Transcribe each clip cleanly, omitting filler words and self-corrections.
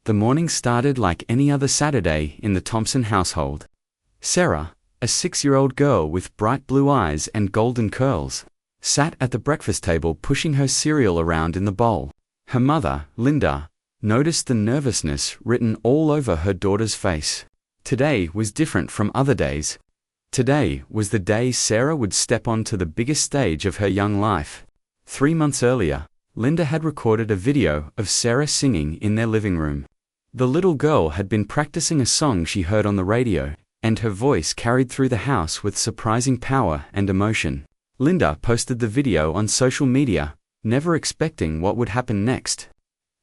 The morning started like any other Saturday in the Thompson household. Sarah, a 6-year-old girl with bright blue eyes and golden curls, sat at the breakfast table pushing her cereal around in the bowl. Her mother, Linda, noticed the nervousness written all over her daughter's face. Today was different from other days. Today was the day Sarah would step onto the biggest stage of her young life. 3 months earlier, Linda had recorded a video of Sarah singing in their living room. The little girl had been practicing a song she heard on the radio, and her voice carried through the house with surprising power and emotion. Linda posted the video on social media, never expecting what would happen next.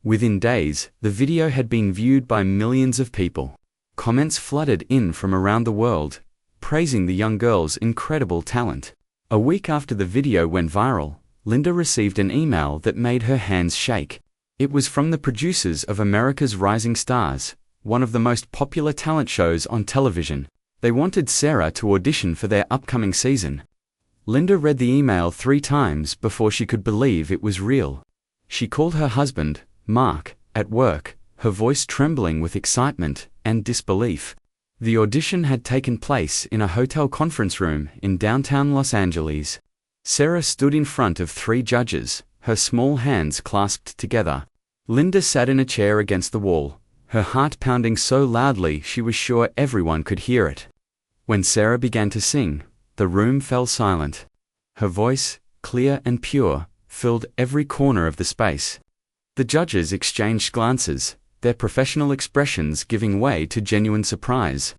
Within days, the video had been viewed by millions of people. Comments flooded in from around the world, praising the young girl's incredible talent. A week after the video went viral, Linda received an email that made her hands shake. It was from the producers of America's Rising Stars, one of the most popular talent shows on television. They wanted Sarah to audition for their upcoming season. Linda read the email 3 times before she could believe it was real. She called her husband, Mark, at work, her voice trembling with excitement and disbelief. The audition had taken place in a hotel conference room in downtown Los Angeles. Sarah stood in front of 3 judges, her small hands clasped together. Linda sat in a chair against the wall, her heart pounding so loudly she was sure everyone could hear it. When Sarah began to sing, the room fell silent. Her voice, clear and pure, filled every corner of the space. The judges exchanged glances, their professional expressions giving way to genuine surprise.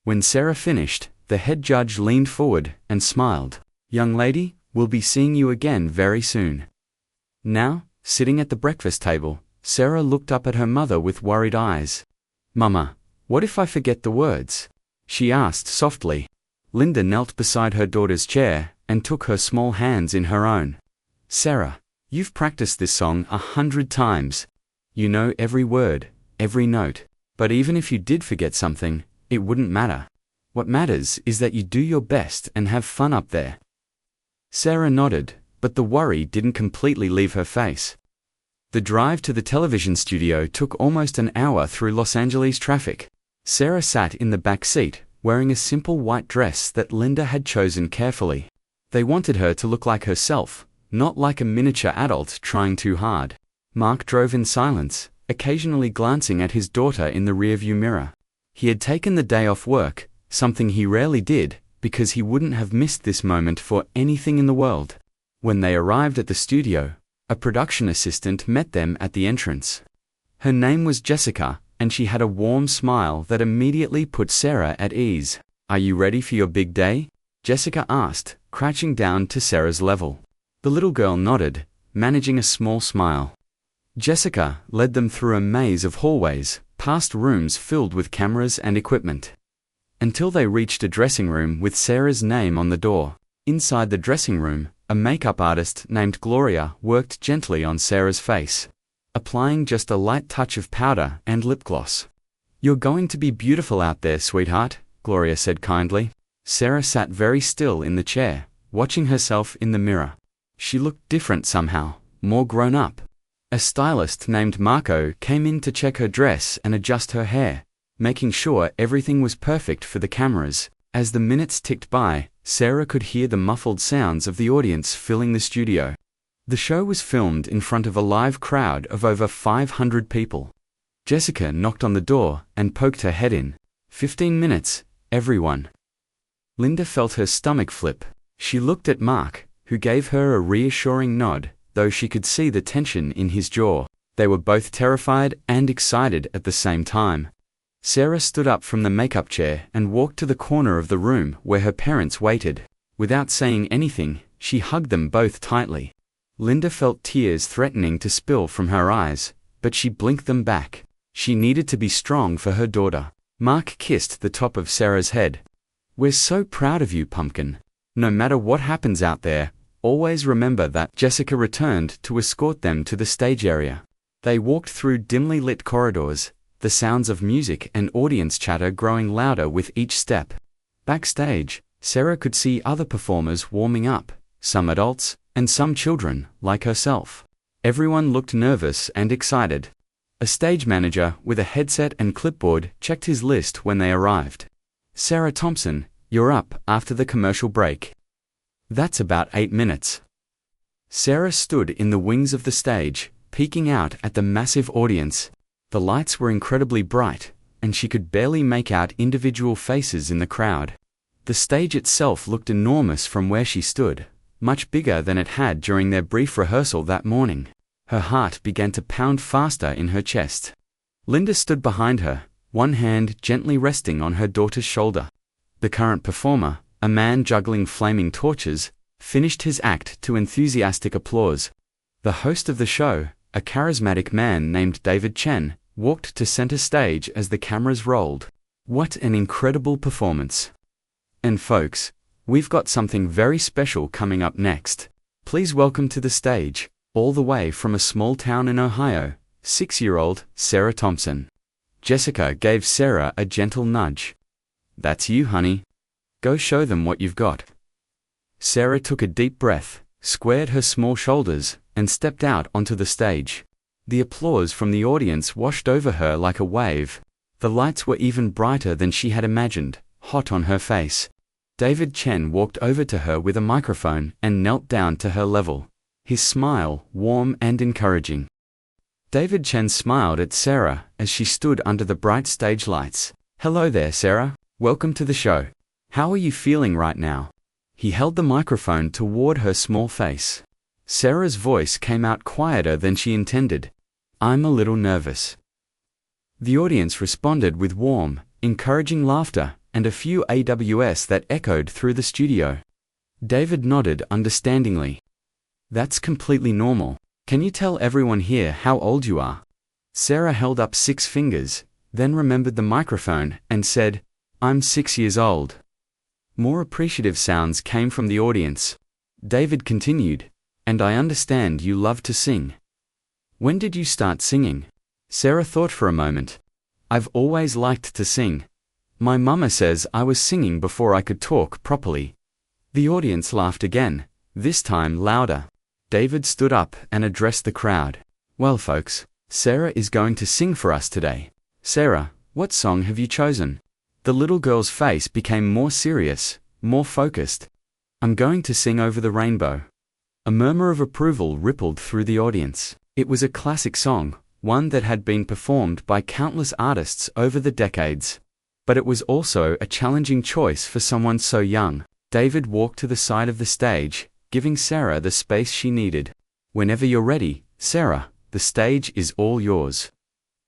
When Sarah finished, the head judge leaned forward and smiled. "Young lady, we'll be seeing you again very soon." Now, sitting at the breakfast table, Sarah looked up at her mother with worried eyes. "Mama, what if I forget the words?" she asked softly. Linda knelt beside her daughter's chair and took her small hands in her own. "Sarah, you've practiced this song 100 times. You know every word, every note. But even if you did forget something, it wouldn't matter. What matters is that you do your best and have fun up there." Sarah nodded, but the worry didn't completely leave her face. The drive to the television studio took almost an hour through Los Angeles traffic. Sarah sat in the back seat, wearing a simple white dress that Linda had chosen carefully. They wanted her to look like herself, not like a miniature adult trying too hard. Mark drove in silence, occasionally glancing at his daughter in the rearview mirror. He had taken the day off work, something he rarely did, because he wouldn't have missed this moment for anything in the world. When they arrived at the studio, a production assistant met them at the entrance. Her name was Jessica, and she had a warm smile that immediately put Sarah at ease. "Are you ready for your big day?" Jessica asked, crouching down to Sarah's level. The little girl nodded, managing a small smile. Jessica led them through a maze of hallways, past rooms filled with cameras and equipment, until they reached a dressing room with Sarah's name on the door. Inside the dressing room, a makeup artist named Gloria worked gently on Sarah's face, applying just a light touch of powder and lip gloss. "You're going to be beautiful out there, sweetheart," Gloria said kindly. Sarah sat very still in the chair, watching herself in the mirror. She looked different somehow, more grown up. A stylist named Marco came in to check her dress and adjust her hair, making sure everything was perfect for the cameras. As the minutes ticked by, Sarah could hear the muffled sounds of the audience filling the studio. The show was filmed in front of a live crowd of over 500 people. Jessica knocked on the door and poked her head in. 15 minutes, everyone." Linda felt her stomach flip. She looked at Mark, who gave her a reassuring nod, though she could see the tension in his jaw. They were both terrified and excited at the same time. Sarah stood up from the makeup chair and walked to the corner of the room where her parents waited. Without saying anything, she hugged them both tightly. Linda felt tears threatening to spill from her eyes, but she blinked them back. She needed to be strong for her daughter. Mark kissed the top of Sarah's head. "We're so proud of you, Pumpkin. No matter what happens out there, always remember that." Jessica returned to escort them to the stage area. They walked through dimly lit corridors, the sounds of music and audience chatter growing louder with each step. Backstage, Sarah could see other performers warming up, some adults, and some children, like herself. Everyone looked nervous and excited. A stage manager with a headset and clipboard checked his list when they arrived. Sarah Thompson, you're up after the commercial break. That's about 8 minutes. Sarah stood in the wings of the stage, peeking out at the massive audience. The lights were incredibly bright, and she could barely make out individual faces in the crowd. The stage itself looked enormous from where she stood, much bigger than it had during their brief rehearsal that morning. Her heart began to pound faster in her chest. Linda stood behind her, one hand gently resting on her daughter's shoulder. The current performer, a man juggling flaming torches, finished his act to enthusiastic applause. The host of the show, a charismatic man named David Chen, walked to center stage as the cameras rolled. What an incredible performance! And folks, we've got something very special coming up next. Please welcome to the stage, all the way from a small town in Ohio, 6-year-old Sarah Thompson. Jessica gave Sarah a gentle nudge. That's you, honey. Go show them what you've got. Sarah took a deep breath, squared her small shoulders, and stepped out onto the stage. The applause from the audience washed over her like a wave. The lights were even brighter than she had imagined, hot on her face. David Chen walked over to her with a microphone and knelt down to her level, his smile warm and encouraging. David Chen smiled at Sarah as she stood under the bright stage lights. Hello there, Sarah. Welcome to the show. How are you feeling right now? He held the microphone toward her small face. Sarah's voice came out quieter than she intended. I'm a little nervous. The audience responded with warm, encouraging laughter and a few AWS that echoed through the studio. David nodded understandingly. That's completely normal. Can you tell everyone here how old you are? Sarah held up 6 fingers, then remembered the microphone and said, I'm 6 years old. More appreciative sounds came from the audience. David continued, and I understand you love to sing. When did you start singing? Sarah thought for a moment. I've always liked to sing. My mama says I was singing before I could talk properly. The audience laughed again, this time louder. David stood up and addressed the crowd. Well, folks, Sarah is going to sing for us today. Sarah, what song have you chosen? The little girl's face became more serious, more focused. I'm going to sing Over the Rainbow. A murmur of approval rippled through the audience. It was a classic song, one that had been performed by countless artists over the decades. But it was also a challenging choice for someone so young. David walked to the side of the stage, giving Sarah the space she needed. Whenever you're ready, Sarah, the stage is all yours.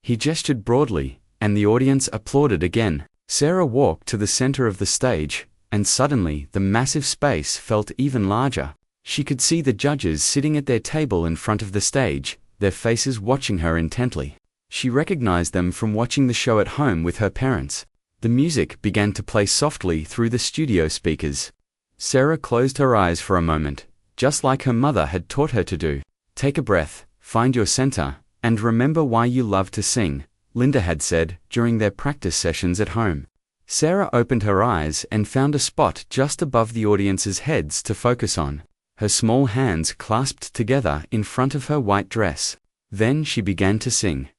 He gestured broadly, and the audience applauded again. Sarah walked to the center of the stage, and suddenly the massive space felt even larger. She could see the judges sitting at their table in front of the stage, their faces watching her intently. She recognized them from watching the show at home with her parents. The music began to play softly through the studio speakers. Sarah closed her eyes for a moment, just like her mother had taught her to do. Take a breath, find your center, and remember why you love to sing, Linda had said during their practice sessions at home. Sarah opened her eyes and found a spot just above the audience's heads to focus on. Her small hands clasped together in front of her white dress. Then she began to sing.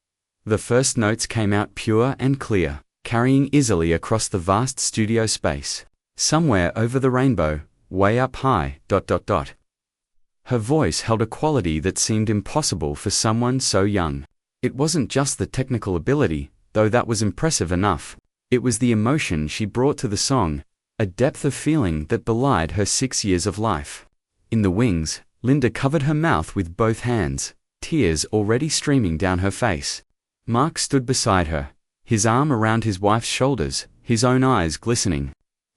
The first notes came out pure and clear, carrying easily across the vast studio space. Somewhere over the rainbow, way up high, ... Her voice held a quality that seemed impossible for someone so young. It wasn't just the technical ability, though that was impressive enough. It was the emotion she brought to the song, a depth of feeling that belied her 6 years of life. In the wings, Linda covered her mouth with both hands, tears already streaming down her face. Mark stood beside her, his arm around his wife's shoulders, his own eyes glistening.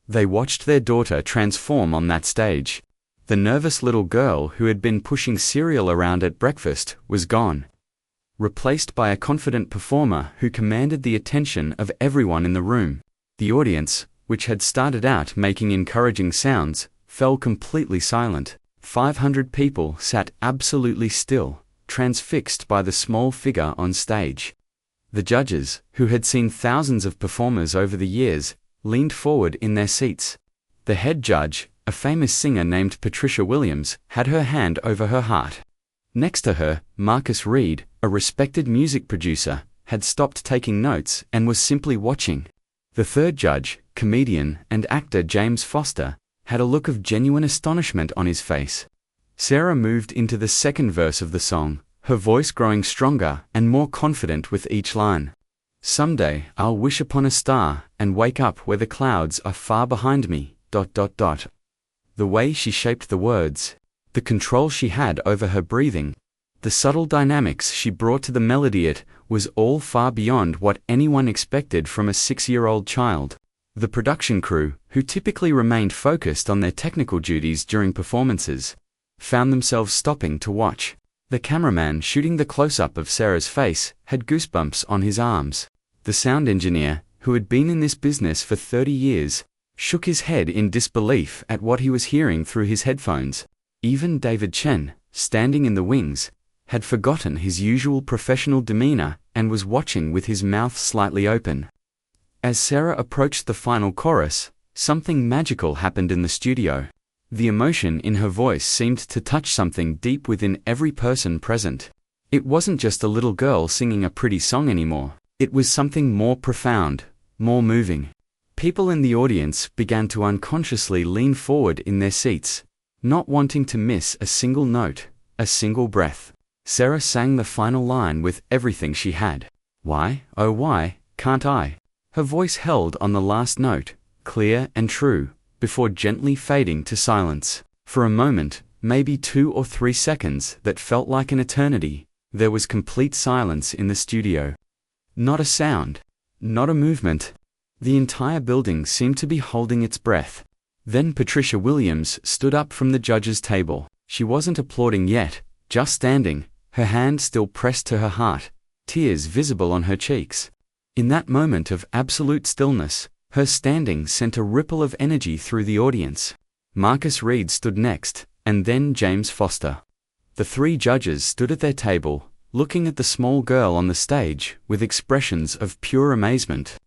They watched their daughter transform on that stage. The nervous little girl who had been pushing cereal around at breakfast was gone, replaced by a confident performer who commanded the attention of everyone in the room. The audience, which had started out making encouraging sounds, fell completely silent. 500 people sat absolutely still, transfixed by the small figure on stage. The judges, who had seen thousands of performers over the years, leaned forward in their seats. The head judge, a famous singer named Patricia Williams, had her hand over her heart. Next to her, Marcus Reed, a respected music producer, had stopped taking notes and was simply watching. The third judge, comedian and actor James Foster, had a look of genuine astonishment on his face. Sarah moved into the second verse of the song, her voice growing stronger and more confident with each line. Someday I'll wish upon a star and wake up where the clouds are far behind me. The way she shaped the words, the control she had over her breathing, the subtle dynamics she brought to the melody, it was all far beyond what anyone expected from a 6-year-old child. The production crew, who typically remained focused on their technical duties during performances, found themselves stopping to watch. The cameraman shooting the close-up of Sarah's face had goosebumps on his arms. The sound engineer, who had been in this business for 30 years, shook his head in disbelief at what he was hearing through his headphones. Even David Chen, standing in the wings, had forgotten his usual professional demeanor and was watching with his mouth slightly open. As Sarah approached the final chorus, something magical happened in the studio. The emotion in her voice seemed to touch something deep within every person present. It wasn't just a little girl singing a pretty song anymore. It was something more profound, more moving. People in the audience began to unconsciously lean forward in their seats, not wanting to miss a single note, a single breath. Sarah sang the final line with everything she had. Why, oh why, can't I? Her voice held on the last note, clear and true, before gently fading to silence. For a moment, maybe 2 or 3 seconds that felt like an eternity, there was complete silence in the studio. Not a sound, not a movement. The entire building seemed to be holding its breath. Then Patricia Williams stood up from the judges' table. She wasn't applauding yet, just standing, her hand still pressed to her heart, tears visible on her cheeks. In that moment of absolute stillness, her standing sent a ripple of energy through the audience. Marcus Reed stood next, and then James Foster. The 3 judges stood at their table, looking at the small girl on the stage with expressions of pure amazement.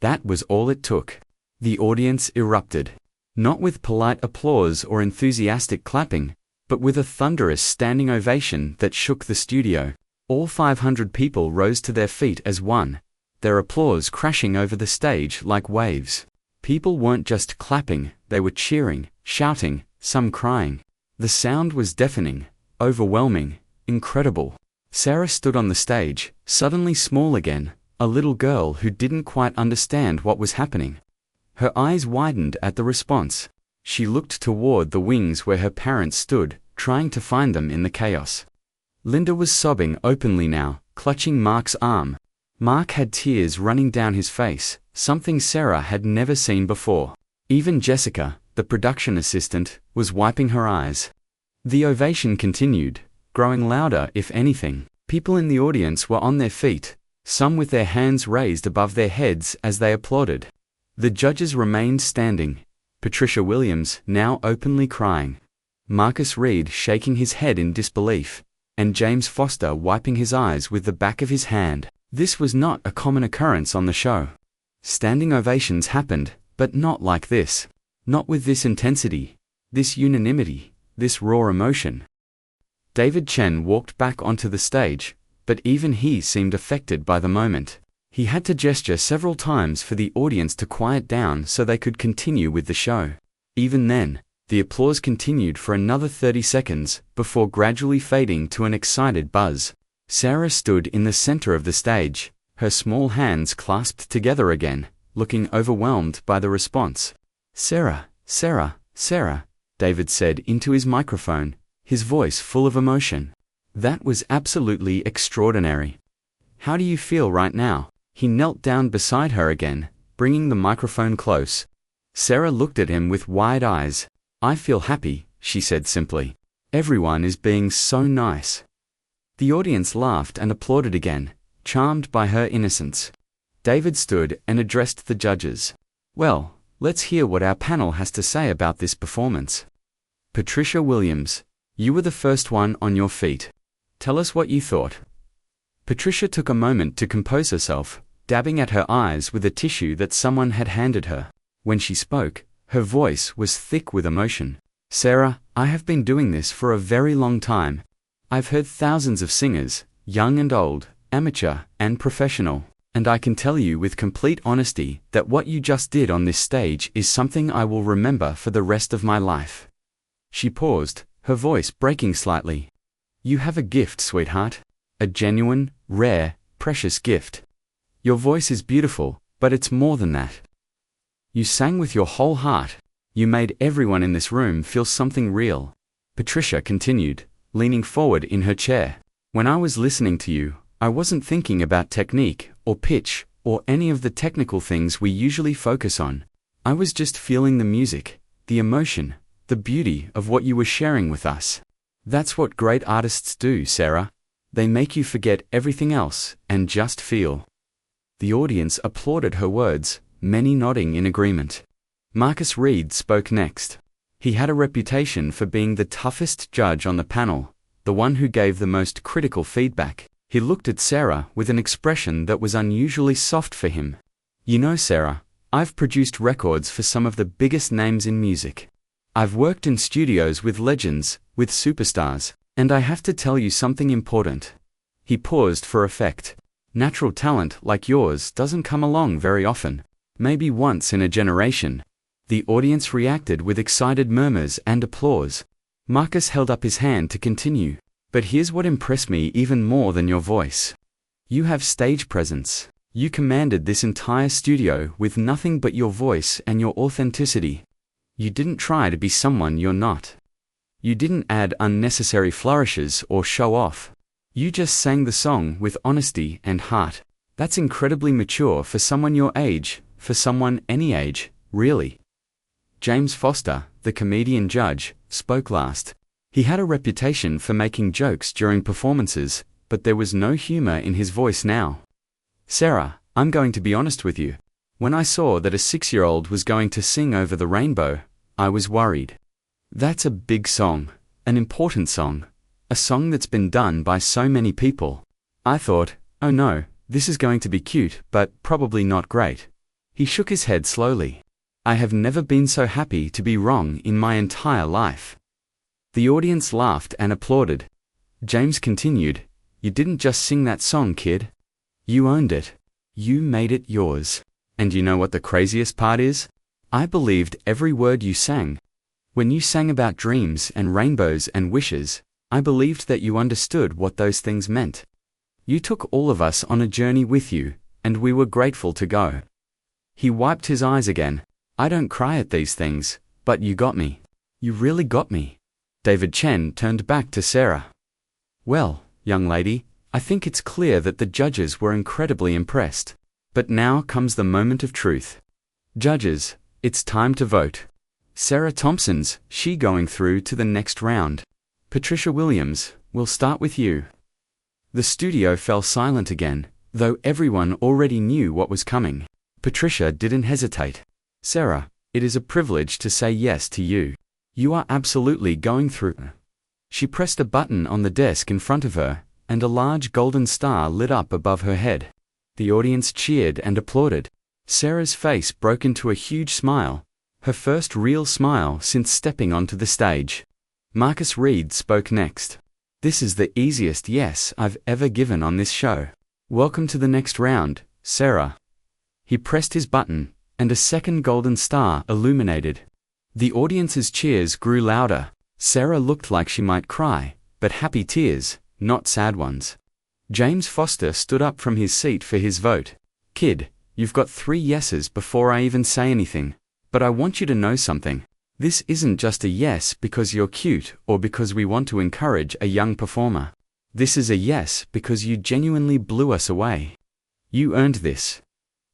That was all it took. The audience erupted. Not with polite applause or enthusiastic clapping, but with a thunderous standing ovation that shook the studio. All 500 people rose to their feet as one, their applause crashing over the stage like waves. People weren't just clapping, they were cheering, shouting, some crying. The sound was deafening, overwhelming, incredible. Sarah stood on the stage, suddenly small again, a little girl who didn't quite understand what was happening. Her eyes widened at the response. She looked toward the wings where her parents stood, trying to find them in the chaos. Linda was sobbing openly now, clutching Mark's arm. Mark had tears running down his face, something Sarah had never seen before. Even Jessica, the production assistant, was wiping her eyes. The ovation continued, growing louder if anything. People in the audience were on their feet, some with their hands raised above their heads as they applauded. The judges remained standing, Patricia Williams now openly crying, Marcus Reed shaking his head in disbelief, and James Foster wiping his eyes with the back of his hand. This was not a common occurrence on the show. Standing ovations happened, but not like this. Not with this intensity, this unanimity, this raw emotion. David Chen walked back onto the stage, but even he seemed affected by the moment. He had to gesture several times for the audience to quiet down so they could continue with the show. Even then, the applause continued for another 30 seconds, before gradually fading to an excited buzz. Sarah stood in the center of the stage, her small hands clasped together again, looking overwhelmed by the response. "Sarah, Sarah, Sarah," David said into his microphone, his voice full of emotion. "That was absolutely extraordinary. How do you feel right now?" He knelt down beside her again, bringing the microphone close. Sarah looked at him with wide eyes. "I feel happy," she said simply. "Everyone is being so nice." The audience laughed and applauded again, charmed by her innocence. David stood and addressed the judges. "Well, let's hear what our panel has to say about this performance. Patricia Williams, you were the first one on your feet. Tell us what you thought." Patricia took a moment to compose herself, dabbing at her eyes with a tissue that someone had handed her. When she spoke, her voice was thick with emotion. "Sarah, I have been doing this for a very long time. I've heard thousands of singers, young and old, amateur and professional. And I can tell you with complete honesty that what you just did on this stage is something I will remember for the rest of my life." She paused, her voice breaking slightly. "You have a gift, sweetheart. A genuine, rare, precious gift. Your voice is beautiful, but it's more than that. You sang with your whole heart. You made everyone in this room feel something real." Patricia continued, leaning forward in her chair. "When I was listening to you, I wasn't thinking about technique, or pitch, or any of the technical things we usually focus on. I was just feeling the music, the emotion, the beauty of what you were sharing with us. That's what great artists do, Sarah. They make you forget everything else and just feel." The audience applauded her words, many nodding in agreement. Marcus Reed spoke next. He had a reputation for being the toughest judge on the panel, the one who gave the most critical feedback. He looked at Sarah with an expression that was unusually soft for him. "You know, Sarah, I've produced records for some of the biggest names in music. I've worked in studios with legends, with superstars, and I have to tell you something important." He paused for effect. "Natural talent like yours doesn't come along very often, maybe once in a generation." The audience reacted with excited murmurs and applause. Marcus held up his hand to continue. "But here's what impressed me even more than your voice. You have stage presence. You commanded this entire studio with nothing but your voice and your authenticity. You didn't try to be someone you're not. You didn't add unnecessary flourishes or show off. You just sang the song with honesty and heart. That's incredibly mature for someone your age, for someone any age, really." James Foster, the comedian judge, spoke last. He had a reputation for making jokes during performances, but there was no humor in his voice now. "Sarah, I'm going to be honest with you. When I saw that a 6-year-old was going to sing Over the Rainbow, I was worried. That's a big song, an important song, a song that's been done by so many people. I thought, oh no, this is going to be cute, but probably not great." He shook his head slowly. "I have never been so happy to be wrong in my entire life." The audience laughed and applauded. James continued, "You didn't just sing that song, kid. You owned it. You made it yours. And you know what the craziest part is? I believed every word you sang. When you sang about dreams and rainbows and wishes, I believed that you understood what those things meant. You took all of us on a journey with you, and we were grateful to go." He wiped his eyes again. "I don't cry at these things, but you got me. You really got me." David Chen turned back to Sarah. "Well, young lady, I think it's clear that the judges were incredibly impressed. But now comes the moment of truth. Judges, it's time to vote. Sarah Thompson's she going through to the next round. Patricia Williams, we'll start with you." The studio fell silent again, though everyone already knew what was coming. Patricia didn't hesitate. "Sarah, it is a privilege to say yes to you. You are absolutely going through." She pressed a button on the desk in front of her, and a large golden star lit up above her head. The audience cheered and applauded. Sarah's face broke into a huge smile, her first real smile since stepping onto the stage. Marcus Reed spoke next. "This is the easiest yes I've ever given on this show. Welcome to the next round, Sarah." He pressed his button, and a second golden star illuminated. The audience's cheers grew louder. Sarah looked like she might cry, but happy tears, not sad ones. James Foster stood up from his seat for his vote. "Kid, you've got 3 yeses before I even say anything. But I want you to know something. This isn't just a yes because you're cute or because we want to encourage a young performer. This is a yes because you genuinely blew us away. You earned this."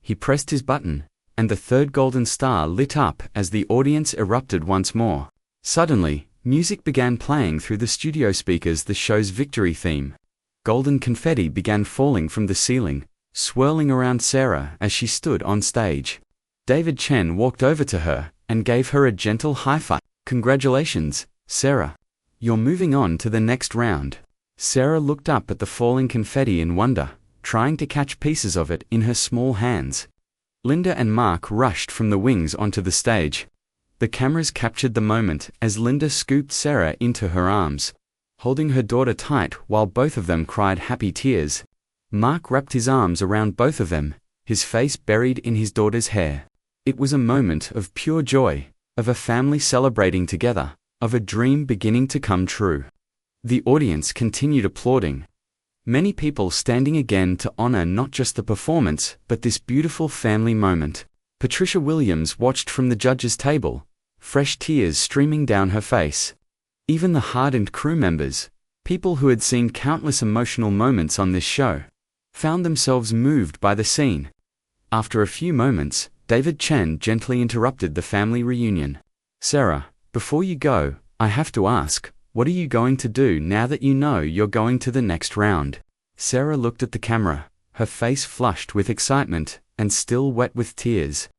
He pressed his button, and the third golden star lit up as the audience erupted once more. Suddenly, music began playing through the studio speakers, the show's victory theme. Golden confetti began falling from the ceiling, swirling around Sarah as she stood on stage. David Chen walked over to her and gave her a gentle high five. "Congratulations, Sarah. You're moving on to the next round." Sarah looked up at the falling confetti in wonder, trying to catch pieces of it in her small hands. Linda and Mark rushed from the wings onto the stage. The cameras captured the moment as Linda scooped Sarah into her arms, holding her daughter tight while both of them cried happy tears. Mark wrapped his arms around both of them, his face buried in his daughter's hair. It was a moment of pure joy, of a family celebrating together, of a dream beginning to come true. The audience continued applauding. Many people standing again to honor not just the performance, but this beautiful family moment. Patricia Williams watched from the judges' table, fresh tears streaming down her face. Even the hardened crew members, people who had seen countless emotional moments on this show, found themselves moved by the scene. After a few moments, David Chen gently interrupted the family reunion. "Sarah, before you go, I have to ask, what are you going to do now that you know you're going to the next round?" Sarah looked at the camera, her face flushed with excitement, and still wet with tears.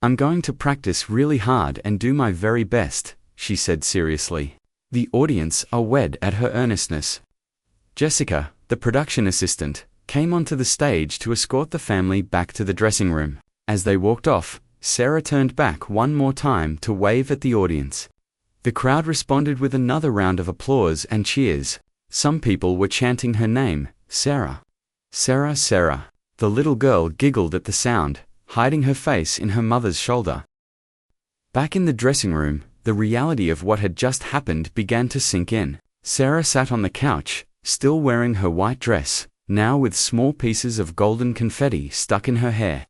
"I'm going to practice really hard and do my very best," she said seriously. The audience awed at her earnestness. Jessica, the production assistant, came onto the stage to escort the family back to the dressing room. As they walked off, Sarah turned back one more time to wave at the audience. The crowd responded with another round of applause and cheers. Some people were chanting her name, Sarah. Sarah, Sarah. The little girl giggled at the sound, hiding her face in her mother's shoulder. Back in the dressing room, the reality of what had just happened began to sink in. Sarah sat on the couch, still wearing her white dress, now with small pieces of golden confetti stuck in her hair.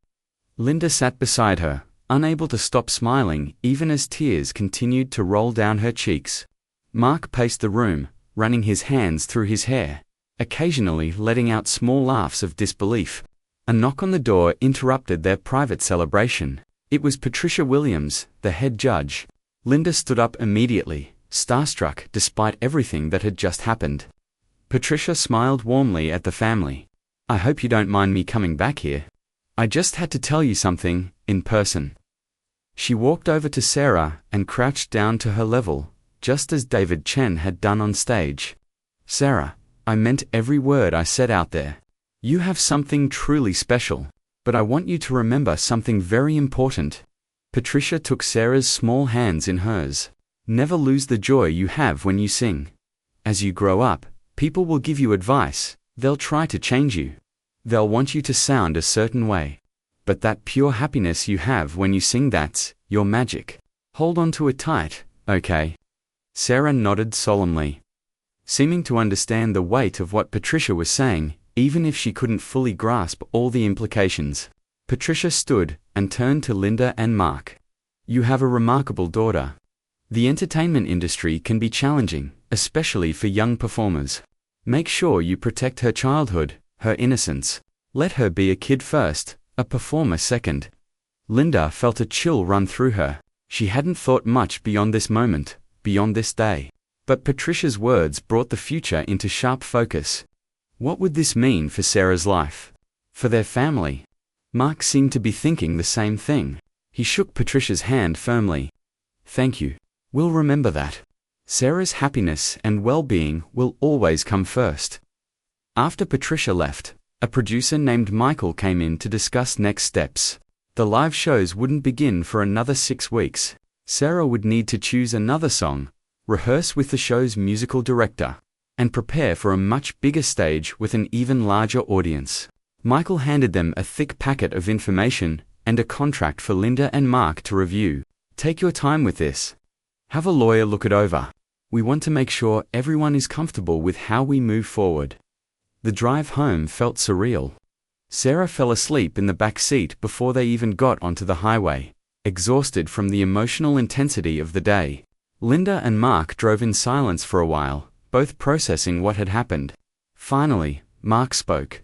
Linda sat beside her, unable to stop smiling even as tears continued to roll down her cheeks. Mark paced the room, running his hands through his hair, occasionally letting out small laughs of disbelief. A knock on the door interrupted their private celebration. It was Patricia Williams, the head judge. Linda stood up immediately, starstruck despite everything that had just happened. Patricia smiled warmly at the family. "I hope you don't mind me coming back here. I just had to tell you something, in person." She walked over to Sarah and crouched down to her level, just as David Chen had done on stage. "Sarah, I meant every word I said out there. You have something truly special, but I want you to remember something very important." Patricia took Sarah's small hands in hers. "Never lose the joy you have when you sing. As you grow up, people will give you advice, they'll try to change you. They'll want you to sound a certain way. But that pure happiness you have when you sing, that's your magic. Hold on to it tight, okay?" Sarah nodded solemnly, seeming to understand the weight of what Patricia was saying, even if she couldn't fully grasp all the implications. Patricia stood and turned to Linda and Mark. "You have a remarkable daughter. The entertainment industry can be challenging, especially for young performers. Make sure you protect her childhood, her innocence. Let her be a kid first, a performer second." Linda felt a chill run through her. She hadn't thought much beyond this moment, beyond this day. But Patricia's words brought the future into sharp focus. What would this mean for Sarah's life? For their family? Mark seemed to be thinking the same thing. He shook Patricia's hand firmly. "Thank you. We'll remember that. Sarah's happiness and well-being will always come first." After Patricia left, a producer named Michael came in to discuss next steps. The live shows wouldn't begin for another 6 weeks. Sarah would need to choose another song, rehearse with the show's musical director, and prepare for a much bigger stage with an even larger audience. Michael handed them a thick packet of information and a contract for Linda and Mark to review. "Take your time with this. Have a lawyer look it over. We want to make sure everyone is comfortable with how we move forward." The drive home felt surreal. Sarah fell asleep in the back seat before they even got onto the highway, exhausted from the emotional intensity of the day. Linda and Mark drove in silence for a while, both processing what had happened. Finally, Mark spoke.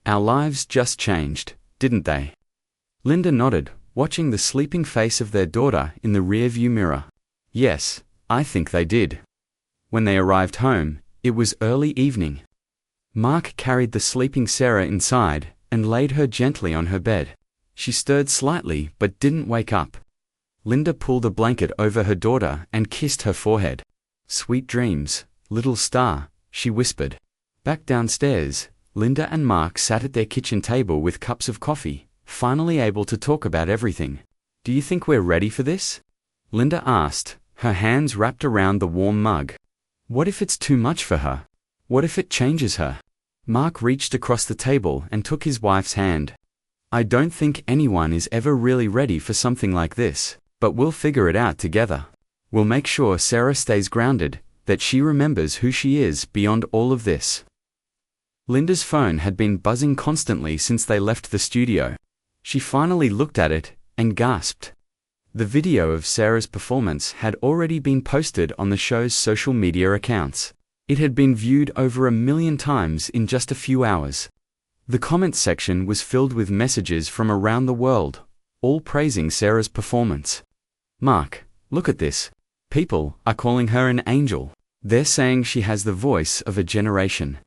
"Our lives just changed, didn't they?" Linda nodded, watching the sleeping face of their daughter in the rearview mirror. "Yes, I think they did." When they arrived home, it was early evening. Mark carried the sleeping Sarah inside and laid her gently on her bed. She stirred slightly but didn't wake up. Linda pulled a blanket over her daughter and kissed her forehead. "Sweet dreams, little star," she whispered. Back downstairs, Linda and Mark sat at their kitchen table with cups of coffee, finally able to talk about everything. "Do you think we're ready for this?" Linda asked, her hands wrapped around the warm mug. What if it's too much for her? What if it changes her? Mark reached across the table and took his wife's hand. I don't think anyone is ever really ready for something like this, but we'll figure it out together. We'll make sure Sarah stays grounded, that she remembers who she is beyond all of this. Linda's phone had been buzzing constantly since they left the studio. She finally looked at it and gasped. The video of Sarah's performance had already been posted on the show's social media accounts. It had been viewed over 1 million times in just a few hours. The comments section was filled with messages from around the world, all praising Sarah's performance. Mark, look at this. People are calling her an angel. They're saying she has the voice of a generation.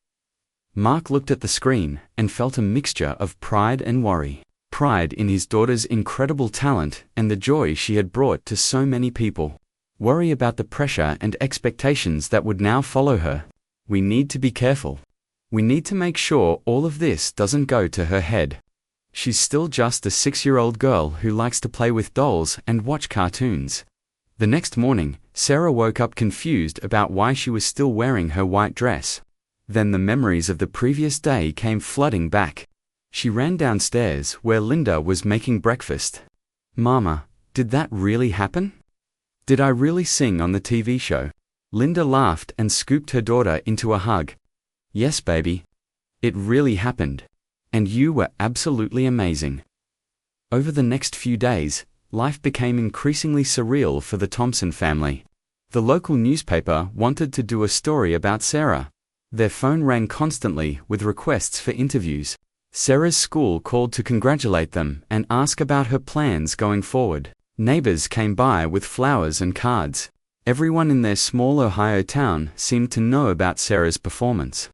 Mark looked at the screen and felt a mixture of pride and worry. Pride in his daughter's incredible talent and the joy she had brought to so many people. Worry about the pressure and expectations that would now follow her. We need to be careful. We need to make sure all of this doesn't go to her head. She's still just a 6-year-old girl who likes to play with dolls and watch cartoons. The next morning, Sarah woke up confused about why she was still wearing her white dress. Then the memories of the previous day came flooding back. She ran downstairs where Linda was making breakfast. Mama, did that really happen? Did I really sing on the TV show? Linda laughed and scooped her daughter into a hug. Yes, baby. It really happened. And you were absolutely amazing. Over the next few days, life became increasingly surreal for the Thompson family. The local newspaper wanted to do a story about Sarah. Their phone rang constantly with requests for interviews. Sarah's school called to congratulate them and ask about her plans going forward. Neighbors came by with flowers and cards. Everyone in their small Ohio town seemed to know about Sarah's performance.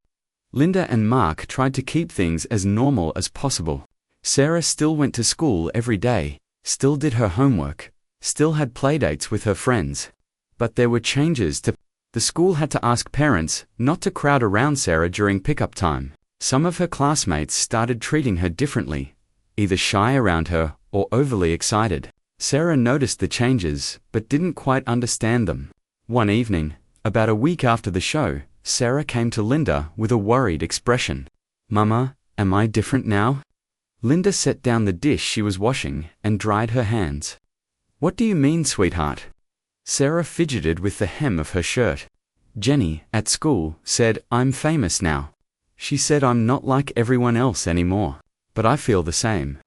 Linda and Mark tried to keep things as normal as possible. Sarah still went to school every day, still did her homework, still had playdates with her friends. But there were changes to. The school had to ask parents not to crowd around Sarah during pickup time. Some of her classmates started treating her differently, either shy around her or overly excited. Sarah noticed the changes, but didn't quite understand them. One evening, about a week after the show, Sarah came to Linda with a worried expression. Mama, am I different now? Linda set down the dish she was washing and dried her hands. What do you mean, sweetheart? Sarah fidgeted with the hem of her shirt. Jenny, at school, said I'm famous now. She said I'm not like everyone else anymore. But I feel the same.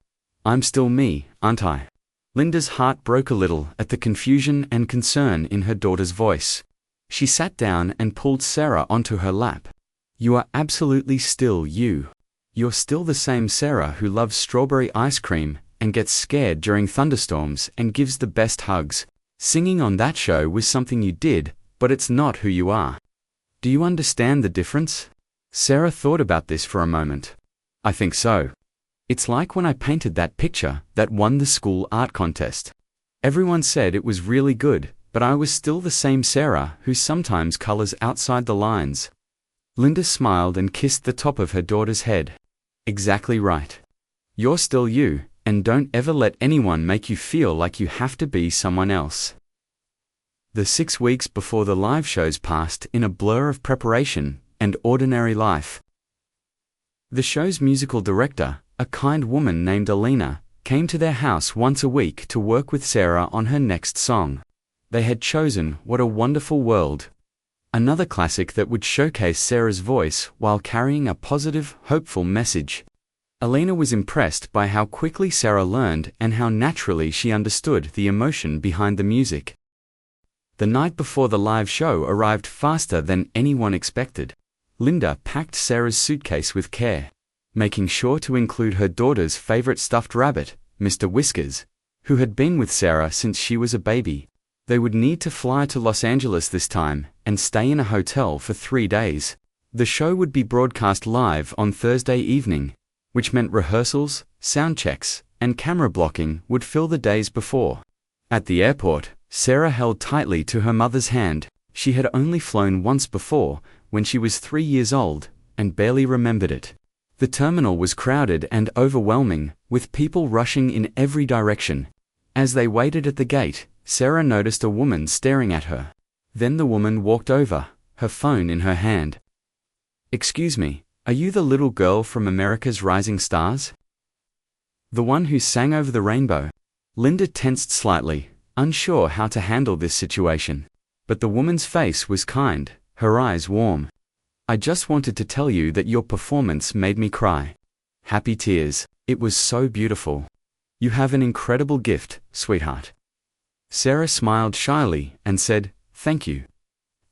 I'm still me, aren't I? Linda's heart broke a little at the confusion and concern in her daughter's voice. She sat down and pulled Sarah onto her lap. You are absolutely still you. You're still the same Sarah who loves strawberry ice cream and gets scared during thunderstorms and gives the best hugs. Singing on that show was something you did, but it's not who you are. Do you understand the difference? Sarah thought about this for a moment. I think so. It's like when I painted that picture that won the school art contest. Everyone said it was really good, but I was still the same Sarah who sometimes colors outside the lines. Linda smiled and kissed the top of her daughter's head. Exactly right. You're still you, and don't ever let anyone make you feel like you have to be someone else. The 6 weeks before the live shows passed in a blur of preparation and ordinary life. The show's musical director, a kind woman named Alina, came to their house once a week to work with Sarah on her next song. They had chosen What a Wonderful World, another classic that would showcase Sarah's voice while carrying a positive, hopeful message. Alina was impressed by how quickly Sarah learned and how naturally she understood the emotion behind the music. The night before the live show arrived faster than anyone expected. Linda packed Sarah's suitcase with care, making sure to include her daughter's favorite stuffed rabbit, Mr. Whiskers, who had been with Sarah since she was a baby. They would need to fly to Los Angeles this time and stay in a hotel for 3 days. The show would be broadcast live on Thursday evening, which meant rehearsals, sound checks, and camera blocking would fill the days before. At the airport, Sarah held tightly to her mother's hand. She had only flown once before, when she was 3 years old, and barely remembered it. The terminal was crowded and overwhelming, with people rushing in every direction. As they waited at the gate, Sarah noticed a woman staring at her. Then the woman walked over, her phone in her hand. "Excuse me, are you the little girl from America's Rising Stars? The one who sang over the rainbow?" Linda tensed slightly, unsure how to handle this situation. But the woman's face was kind, her eyes warm. "I just wanted to tell you that your performance made me cry." Happy tears. "It was so beautiful. You have an incredible gift, sweetheart." Sarah smiled shyly and said, "Thank you."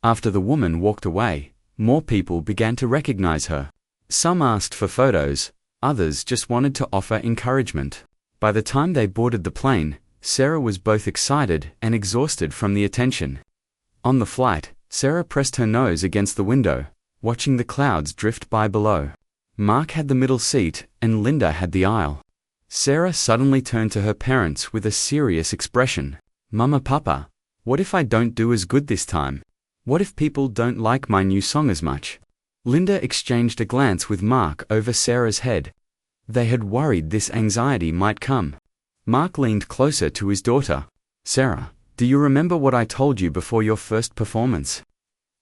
After the woman walked away, more people began to recognize her. Some asked for photos, others just wanted to offer encouragement. By the time they boarded the plane, Sarah was both excited and exhausted from the attention. On the flight, Sarah pressed her nose against the window, watching the clouds drift by below. Mark had the middle seat, and Linda had the aisle. Sarah suddenly turned to her parents with a serious expression. "Mama, Papa, what if I don't do as good this time? What if people don't like my new song as much?" Linda exchanged a glance with Mark over Sarah's head. They had worried this anxiety might come. Mark leaned closer to his daughter. "Sarah, do you remember what I told you before your first performance?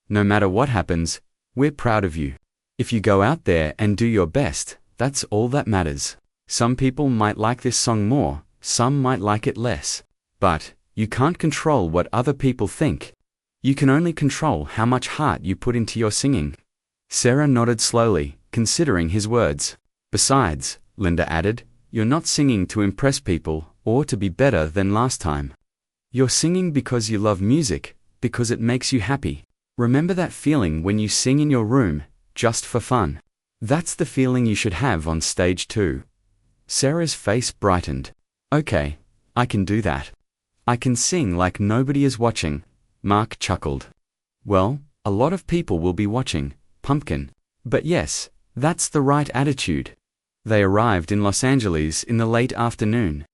No matter what happens, we're proud of you. If you go out there and do your best, that's all that matters. Some people might like this song more, some might like it less. But you can't control what other people think. You can only control how much heart you put into your singing." Sarah nodded slowly, considering his words. "Besides," Linda added, "you're not singing to impress people or to be better than last time. You're singing because you love music, because it makes you happy. Remember that feeling when you sing in your room, just for fun? That's the feeling you should have on stage too." Sarah's face brightened. "Okay, I can do that. I can sing like nobody is watching." Mark chuckled. "Well, a lot of people will be watching, Pumpkin. But yes, that's the right attitude." They arrived in Los Angeles in the late afternoon.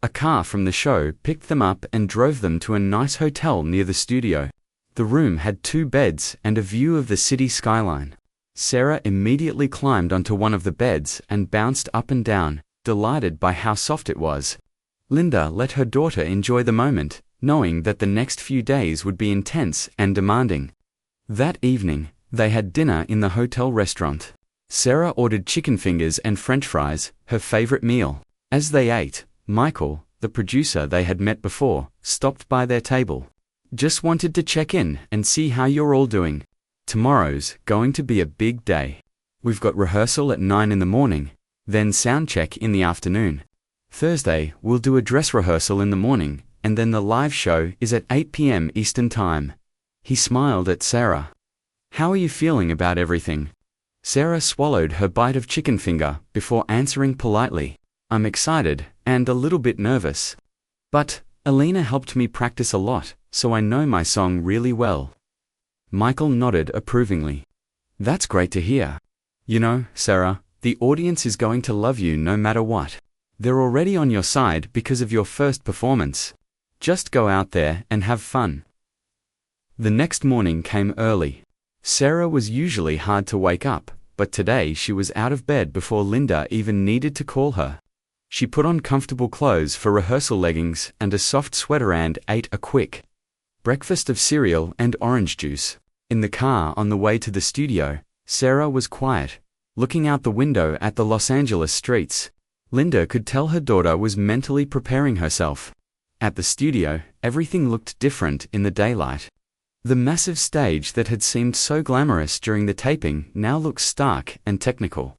A car from the show picked them up and drove them to a nice hotel near the studio. The room had 2 beds and a view of the city skyline. Sarah immediately climbed onto one of the beds and bounced up and down, delighted by how soft it was. Linda let her daughter enjoy the moment, knowing that the next few days would be intense and demanding. That evening, they had dinner in the hotel restaurant. Sarah ordered chicken fingers and French fries, her favorite meal. As they ate, Michael, the producer they had met before, stopped by their table. "Just wanted to check in and see how you're all doing. Tomorrow's going to be a big day. We've got rehearsal at 9 in the morning, then sound check in the afternoon. Thursday, we'll do a dress rehearsal in the morning, and then the live show is at 8 p.m. Eastern Time." He smiled at Sarah. "How are you feeling about everything?" Sarah swallowed her bite of chicken finger before answering politely. "I'm excited and a little bit nervous. But Alina helped me practice a lot, so I know my song really well." Michael nodded approvingly. "That's great to hear. You know, Sarah, the audience is going to love you no matter what. They're already on your side because of your first performance. Just go out there and have fun." The next morning came early. Sarah was usually hard to wake up, but today she was out of bed before Linda even needed to call her. She put on comfortable clothes for rehearsal leggings and a soft sweater and ate a quick breakfast of cereal and orange juice. In the car on the way to the studio, Sarah was quiet, looking out the window at the Los Angeles streets. Linda could tell her daughter was mentally preparing herself. At the studio, everything looked different in the daylight. The massive stage that had seemed so glamorous during the taping now looked stark and technical,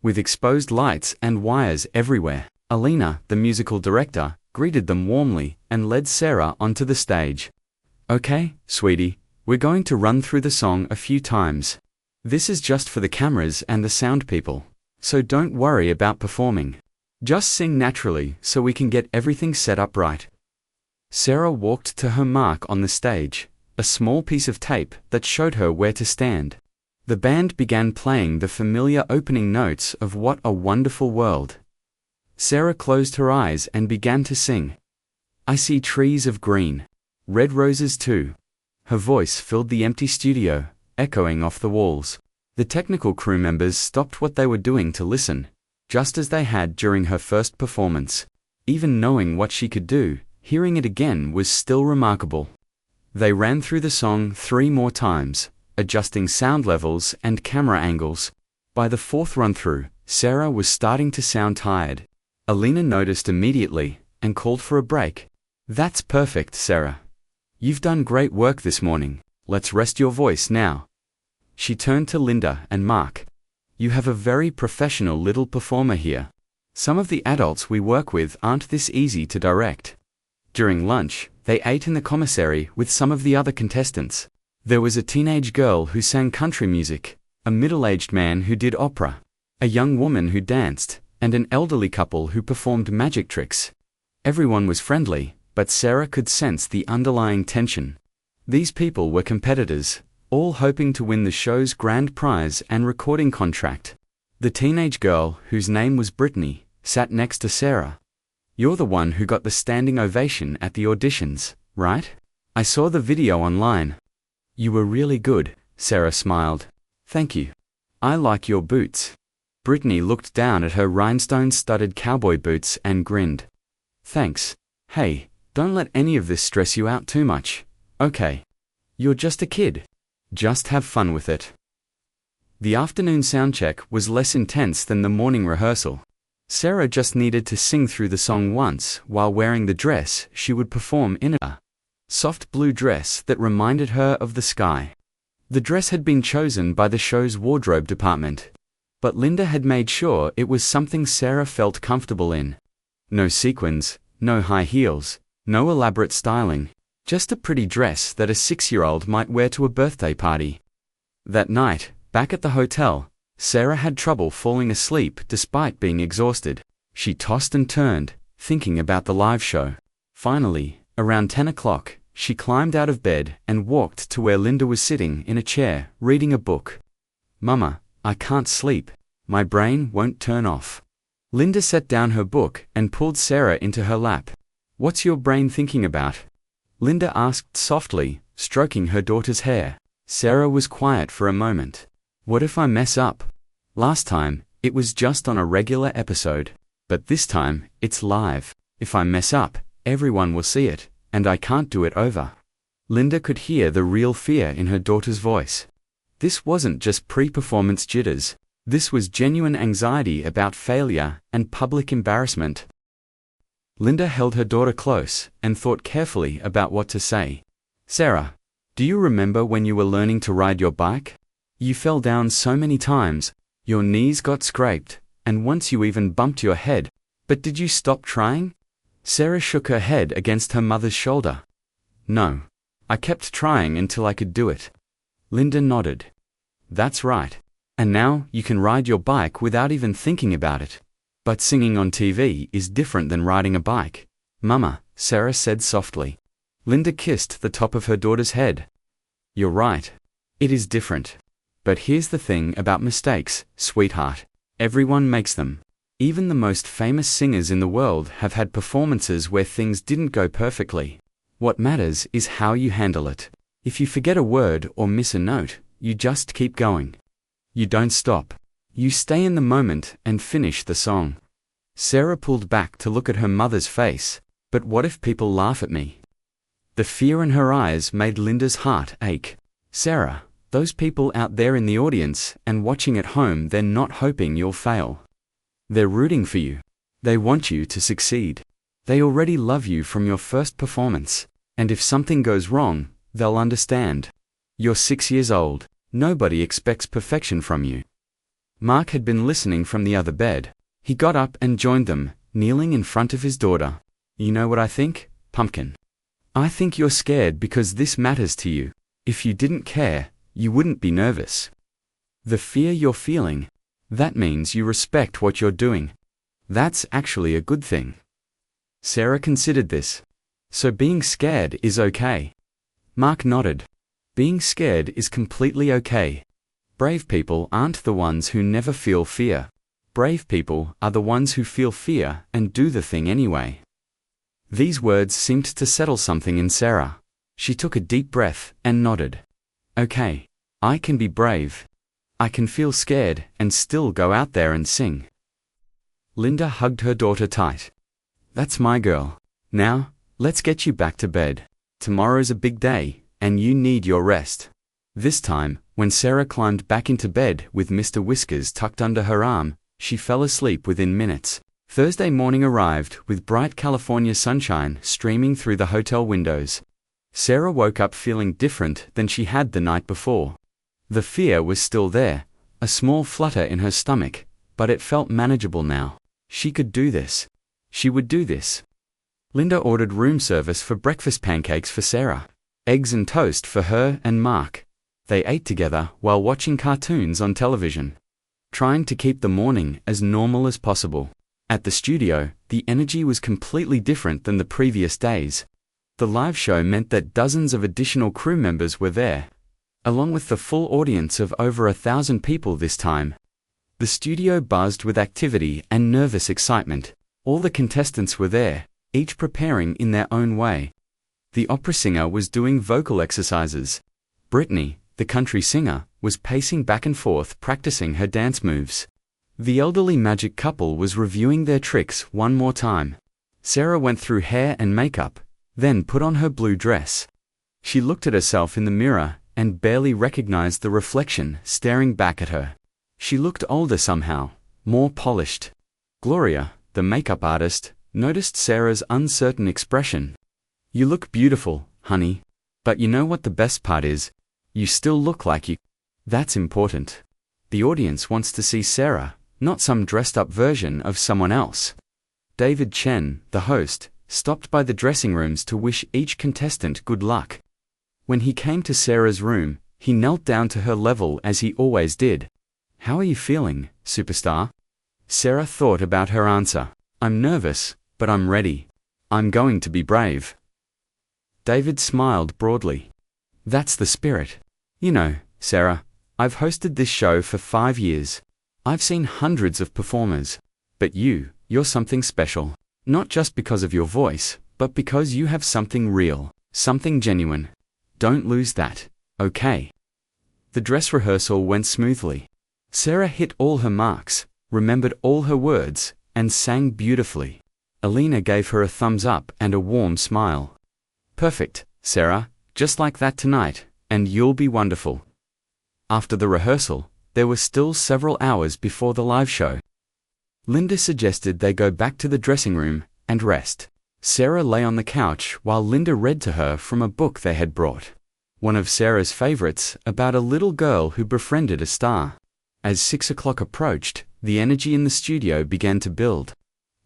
with exposed lights and wires everywhere. Alina, the musical director, greeted them warmly and led Sarah onto the stage. "Okay, sweetie, we're going to run through the song a few times. This is just for the cameras and the sound people, so don't worry about performing. Just sing naturally so we can get everything set up right." Sarah walked to her mark on the stage, a small piece of tape that showed her where to stand. The band began playing the familiar opening notes of "What a Wonderful World." Sarah closed her eyes and began to sing. "I see trees of green, red roses too." Her voice filled the empty studio, echoing off the walls. The technical crew members stopped what they were doing to listen, just as they had during her first performance. Even knowing what she could do, hearing it again was still remarkable. They ran through the song 3 more times, adjusting sound levels and camera angles. By the fourth run-through, Sarah was starting to sound tired. Alina noticed immediately and called for a break. "That's perfect, Sarah. You've done great work this morning. Let's rest your voice now." She turned to Linda and Mark. "You have a very professional little performer here. Some of the adults we work with aren't this easy to direct." During lunch, they ate in the commissary with some of the other contestants. There was a teenage girl who sang country music, a middle-aged man who did opera, a young woman who danced, and an elderly couple who performed magic tricks. Everyone was friendly, but Sarah could sense the underlying tension. These people were competitors, all hoping to win the show's grand prize and recording contract. The teenage girl, whose name was Brittany, sat next to Sarah. "You're the one who got the standing ovation at the auditions, right? I saw the video online." "You were really good," Sarah smiled. "Thank you. I like your boots." Brittany looked down at her rhinestone-studded cowboy boots and grinned. "Thanks. Hey, don't let any of this stress you out too much, okay? You're just a kid. Just have fun with it." The afternoon soundcheck was less intense than the morning rehearsal. Sarah just needed to sing through the song once while wearing the dress she would perform in, a soft blue dress that reminded her of the sky. The dress had been chosen by the show's wardrobe department, but Linda had made sure it was something Sarah felt comfortable in. No sequins, no high heels, no elaborate styling, just a pretty dress that a 6-year-old might wear to a birthday party. That night, back at the hotel, Sarah had trouble falling asleep despite being exhausted. She tossed and turned, thinking about the live show. Finally, around 10 o'clock, she climbed out of bed and walked to where Linda was sitting in a chair, reading a book. "Mama, I can't sleep. My brain won't turn off." Linda set down her book and pulled Sarah into her lap. "What's your brain thinking about?" Linda asked softly, stroking her daughter's hair. Sarah was quiet for a moment. "What if I mess up? Last time, it was just on a regular episode. But this time, it's live. If I mess up, everyone will see it, and I can't do it over." Linda could hear the real fear in her daughter's voice. This wasn't just pre-performance jitters. This was genuine anxiety about failure and public embarrassment. Linda held her daughter close and thought carefully about what to say. "Sarah, do you remember when you were learning to ride your bike? You fell down so many times, your knees got scraped, and once you even bumped your head. But did you stop trying?" Sarah shook her head against her mother's shoulder. "No. I kept trying until I could do it." Linda nodded. "That's right. And now you can ride your bike without even thinking about it. But singing on TV is different than riding a bike, Mama," Sarah said softly. Linda kissed the top of her daughter's head. "You're right. It is different. But here's the thing about mistakes, sweetheart. Everyone makes them. Even the most famous singers in the world have had performances where things didn't go perfectly. What matters is how you handle it. If you forget a word or miss a note, you just keep going. You don't stop. You stay in the moment and finish the song." Sarah pulled back to look at her mother's face. "But what if people laugh at me?" The fear in her eyes made Linda's heart ache. "Sarah, those people out there in the audience and watching at home, they're not hoping you'll fail. They're rooting for you. They want you to succeed. They already love you from your first performance. And if something goes wrong, they'll understand. You're 6 years old. Nobody expects perfection from you." Mark had been listening from the other bed. He got up and joined them, kneeling in front of his daughter. "You know what I think, Pumpkin? I think you're scared because this matters to you. If you didn't care, you wouldn't be nervous. The fear you're feeling, that means you respect what you're doing. That's actually a good thing." Sarah considered this. "So being scared is okay?" Mark nodded. "Being scared is completely okay. Brave people aren't the ones who never feel fear. Brave people are the ones who feel fear and do the thing anyway." These words seemed to settle something in Sarah. She took a deep breath and nodded. "Okay, I can be brave. I can feel scared and still go out there and sing." Linda hugged her daughter tight. "That's my girl. Now, let's get you back to bed. Tomorrow's a big day, and you need your rest. This time, When Sarah climbed back into bed with Mr. Whiskers tucked under her arm, she fell asleep within minutes. Thursday morning arrived with bright California sunshine streaming through the hotel windows. Sarah woke up feeling different than she had the night before. The fear was still there, a small flutter in her stomach, but it felt manageable now. She could do this. She would do this. Linda ordered room service for breakfast pancakes for Sarah, eggs and toast for her and Mark. They ate together while watching cartoons on television, trying to keep the morning as normal as possible. At the studio, the energy was completely different than the previous days. The live show meant that dozens of additional crew members were there, along with the full audience of over 1,000 people this time. The studio buzzed with activity and nervous excitement. All the contestants were there, each preparing in their own way. The opera singer was doing vocal exercises. Brittany, the country singer, was pacing back and forth practicing her dance moves. The elderly magic couple was reviewing their tricks one more time. Sarah went through hair and makeup, then put on her blue dress. She looked at herself in the mirror and barely recognized the reflection staring back at her. She looked older somehow, more polished. Gloria, the makeup artist, noticed Sarah's uncertain expression. "You look beautiful, honey. But you know what the best part is? You still look like you." That's important. The audience wants to see Sarah, not some dressed-up version of someone else. David Chen, the host, stopped by the dressing rooms to wish each contestant good luck. When he came to Sarah's room, he knelt down to her level as he always did. "How are you feeling, superstar?" Sarah thought about her answer. "I'm nervous, but I'm ready. I'm going to be brave." David smiled broadly. "That's the spirit. You know, Sarah, I've hosted this show for 5 years. I've seen hundreds of performers. But you're something special. Not just because of your voice, but because you have something real, something genuine. Don't lose that, okay?" The dress rehearsal went smoothly. Sarah hit all her marks, remembered all her words, and sang beautifully. Alina gave her a thumbs up and a warm smile. "Perfect, Sarah, just like that tonight, and you'll be wonderful." After the rehearsal, there were still several hours before the live show. Linda suggested they go back to the dressing room and rest. Sarah lay on the couch while Linda read to her from a book they had brought. One of Sarah's favorites, about a little girl who befriended a star. As 6 o'clock approached, the energy in the studio began to build.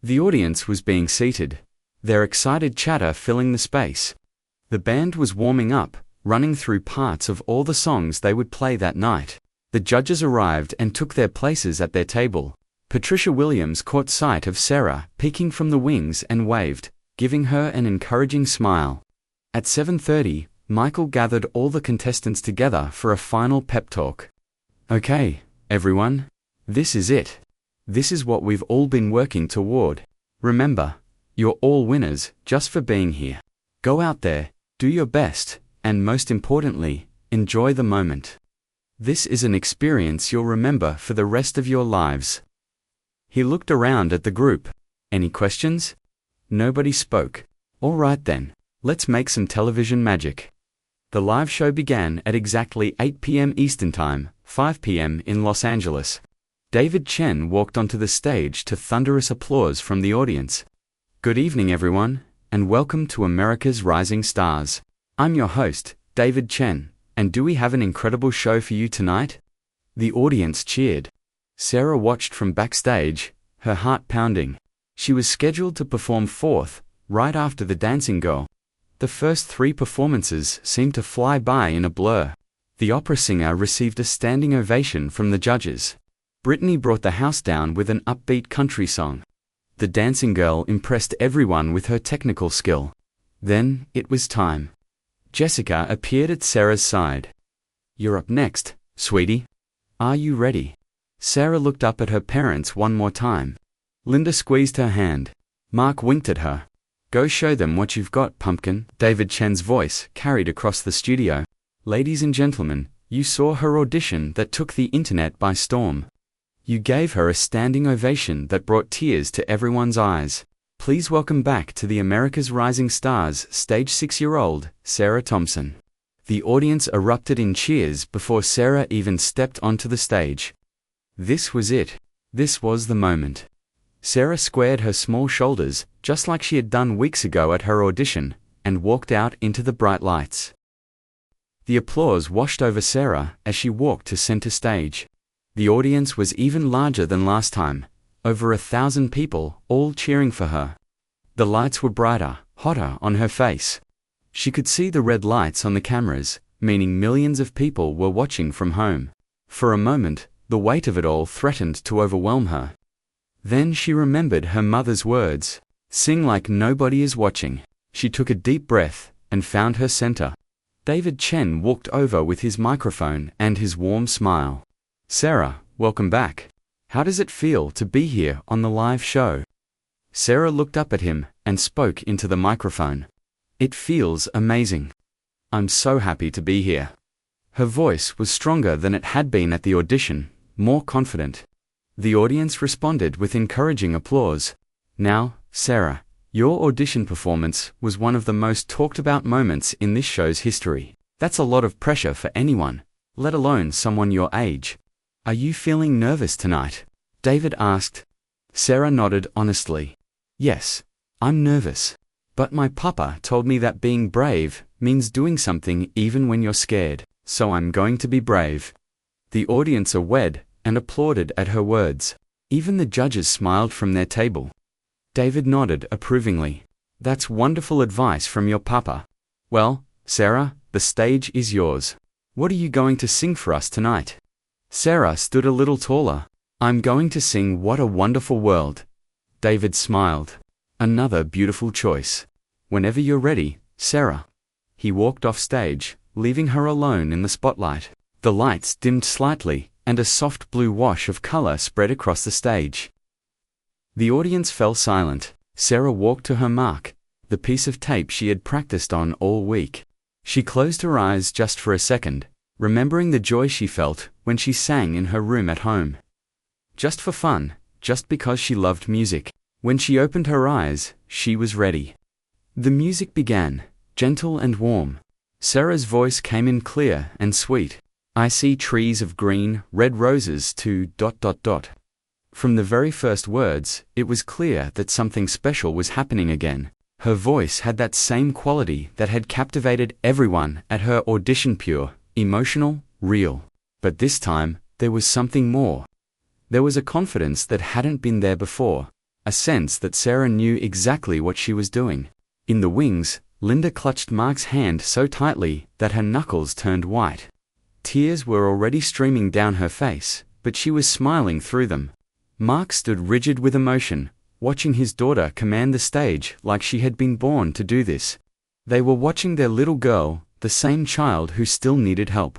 The audience was being seated, their excited chatter filling the space. The band was warming up, running through parts of all the songs they would play that night. The judges arrived and took their places at their table. Patricia Williams caught sight of Sarah peeking from the wings and waved, giving her an encouraging smile. At 7:30, Michael gathered all the contestants together for a final pep talk. "Okay, everyone, this is it. This is what we've all been working toward. Remember, you're all winners just for being here. Go out there, do your best, and most importantly, enjoy the moment. This is an experience you'll remember for the rest of your lives." He looked around at the group. Any questions? Nobody spoke. "All right then, let's make some television magic." The live show began at exactly 8 p.m. Eastern Time, 5 p.m. in Los Angeles. David Chen walked onto the stage to thunderous applause from the audience. "Good evening, everyone, and welcome to America's Rising Stars. I'm your host, David Chen, and do we have an incredible show for you tonight?" The audience cheered. Sarah watched from backstage, her heart pounding. She was scheduled to perform fourth, right after the dancing girl. The first 3 performances seemed to fly by in a blur. The opera singer received a standing ovation from the judges. Brittany brought the house down with an upbeat country song. The dancing girl impressed everyone with her technical skill. Then, it was time. Jessica appeared at Sarah's side. "You're up next, sweetie. Are you ready?" Sarah looked up at her parents one more time. Linda squeezed her hand. Mark winked at her. "Go show them what you've got, pumpkin." David Chen's voice carried across the studio. "Ladies and gentlemen, you saw her audition that took the internet by storm. You gave her a standing ovation that brought tears to everyone's eyes. Please welcome back to the America's Rising Stars stage 6-year-old, Sarah Thompson." The audience erupted in cheers before Sarah even stepped onto the stage. This was it. This was the moment. Sarah squared her small shoulders, just like she had done weeks ago at her audition, and walked out into the bright lights. The applause washed over Sarah as she walked to center stage. The audience was even larger than last time, over 1,000 people, all cheering for her. The lights were brighter, hotter on her face. She could see the red lights on the cameras, meaning millions of people were watching from home. For a moment, the weight of it all threatened to overwhelm her. Then she remembered her mother's words, "Sing like nobody is watching." She took a deep breath and found her center. David Chen walked over with his microphone and his warm smile. "Sarah, welcome back. How does it feel to be here on the live show?" Sarah looked up at him and spoke into the microphone. "It feels amazing. I'm so happy to be here." Her voice was stronger than it had been at the audition, more confident. The audience responded with encouraging applause. "Now, Sarah, your audition performance was one of the most talked about moments in this show's history. That's a lot of pressure for anyone, let alone someone your age. Are you feeling nervous tonight?" David asked. Sarah nodded honestly. "Yes, I'm nervous. But my papa told me that being brave means doing something even when you're scared, so I'm going to be brave." The audience awed and applauded at her words. Even the judges smiled from their table. David nodded approvingly. "That's wonderful advice from your papa. Well, Sarah, the stage is yours. What are you going to sing for us tonight?" Sarah stood a little taller. "I'm going to sing What a Wonderful World." David smiled. "Another beautiful choice. Whenever you're ready, Sarah." He walked off stage, leaving her alone in the spotlight. The lights dimmed slightly, and a soft blue wash of color spread across the stage. The audience fell silent. Sarah walked to her mark, the piece of tape she had practiced on all week. She closed her eyes just for a second, remembering the joy she felt when she sang in her room at home. Just for fun, just because she loved music. When she opened her eyes, she was ready. The music began, gentle and warm. Sarah's voice came in clear and sweet. "I see trees of green, red roses to ... From the very first words, it was clear that something special was happening again. Her voice had that same quality that had captivated everyone at her audition, pure, emotional, real. But this time, there was something more. There was a confidence that hadn't been there before, a sense that Sarah knew exactly what she was doing. In the wings, Linda clutched Mark's hand so tightly that her knuckles turned white. Tears were already streaming down her face, but she was smiling through them. Mark stood rigid with emotion, watching his daughter command the stage like she had been born to do this. They were watching their little girl, the same child who still needed help.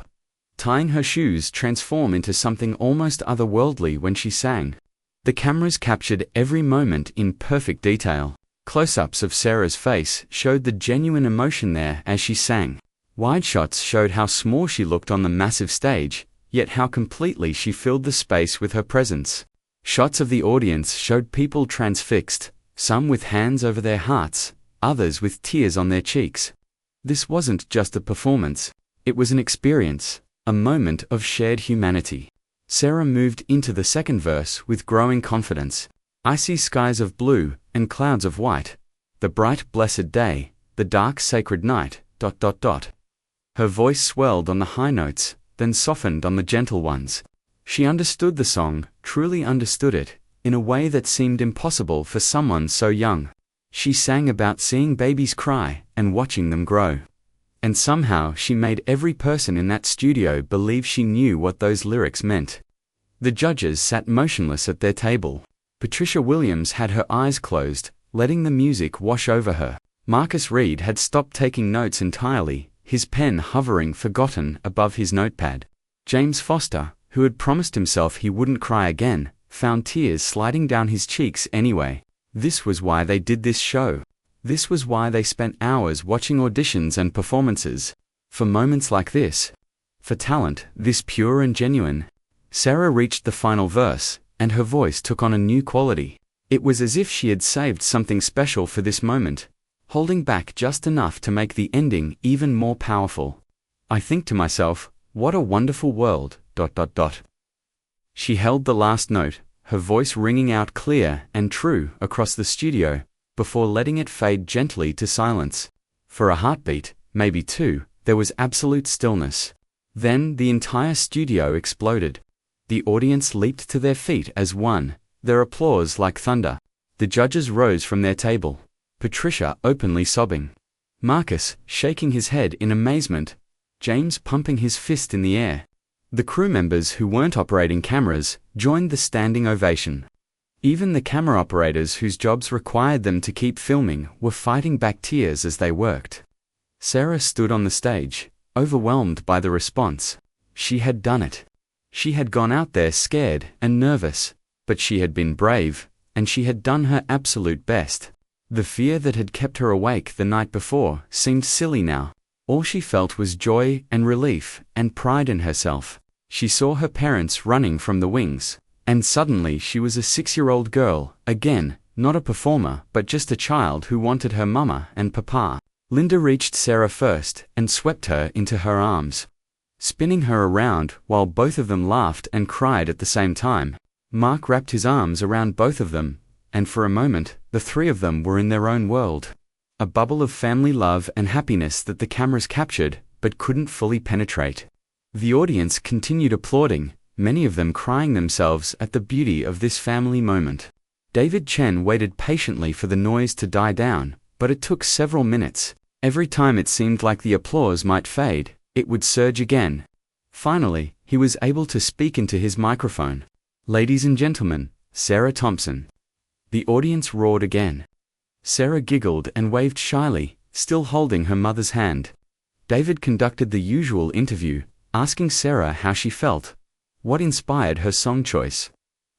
Tying her shoes transform into something almost otherworldly when she sang. The cameras captured every moment in perfect detail. Close-ups of Sarah's face showed the genuine emotion there as she sang. Wide shots showed how small she looked on the massive stage, yet how completely she filled the space with her presence. Shots of the audience showed people transfixed, some with hands over their hearts, others with tears on their cheeks. This wasn't just a performance, it was an experience, a moment of shared humanity. Sarah moved into the second verse with growing confidence. "I see skies of blue and clouds of white, the bright blessed day, the dark sacred night, ... Her voice swelled on the high notes, then softened on the gentle ones. She understood the song, truly understood it, in a way that seemed impossible for someone so young. She sang about seeing babies cry and watching them grow. And somehow she made every person in that studio believe she knew what those lyrics meant. The judges sat motionless at their table. Patricia Williams had her eyes closed, letting the music wash over her. Marcus Reed had stopped taking notes entirely, his pen hovering forgotten above his notepad. James Foster, who had promised himself he wouldn't cry again, found tears sliding down his cheeks anyway. This was why they did this show. This was why they spent hours watching auditions and performances. For moments like this. For talent, this pure and genuine. Sarah reached the final verse, and her voice took on a new quality. It was as if she had saved something special for this moment, holding back just enough to make the ending even more powerful. I think to myself, what a wonderful world, ... She held the last note, her voice ringing out clear and true across the studio, before letting it fade gently to silence. For a heartbeat, maybe two, there was absolute stillness. Then the entire studio exploded. The audience leaped to their feet as one, their applause like thunder. The judges rose from their table, Patricia openly sobbing, Marcus shaking his head in amazement, James pumping his fist in the air. The crew members who weren't operating cameras joined the standing ovation. Even the camera operators whose jobs required them to keep filming were fighting back tears as they worked. Sarah stood on the stage, overwhelmed by the response. She had done it. She had gone out there scared and nervous, but she had been brave, and she had done her absolute best. The fear that had kept her awake the night before seemed silly now. All she felt was joy and relief and pride in herself. She saw her parents running from the wings, and suddenly she was a 6-year-old girl, again, not a performer but just a child who wanted her mama and papa. Linda reached Sarah first and swept her into her arms, spinning her around while both of them laughed and cried at the same time. Mark wrapped his arms around both of them, and for a moment, the three of them were in their own world. A bubble of family love and happiness that the cameras captured, but couldn't fully penetrate. The audience continued applauding, many of them crying themselves at the beauty of this family moment. David Chen waited patiently for the noise to die down, but it took several minutes. Every time it seemed like the applause might fade, it would surge again. Finally, he was able to speak into his microphone. Ladies and gentlemen, Sarah Thompson. The audience roared again. Sarah giggled and waved shyly, still holding her mother's hand. David conducted the usual interview, asking Sarah how she felt, what inspired her song choice,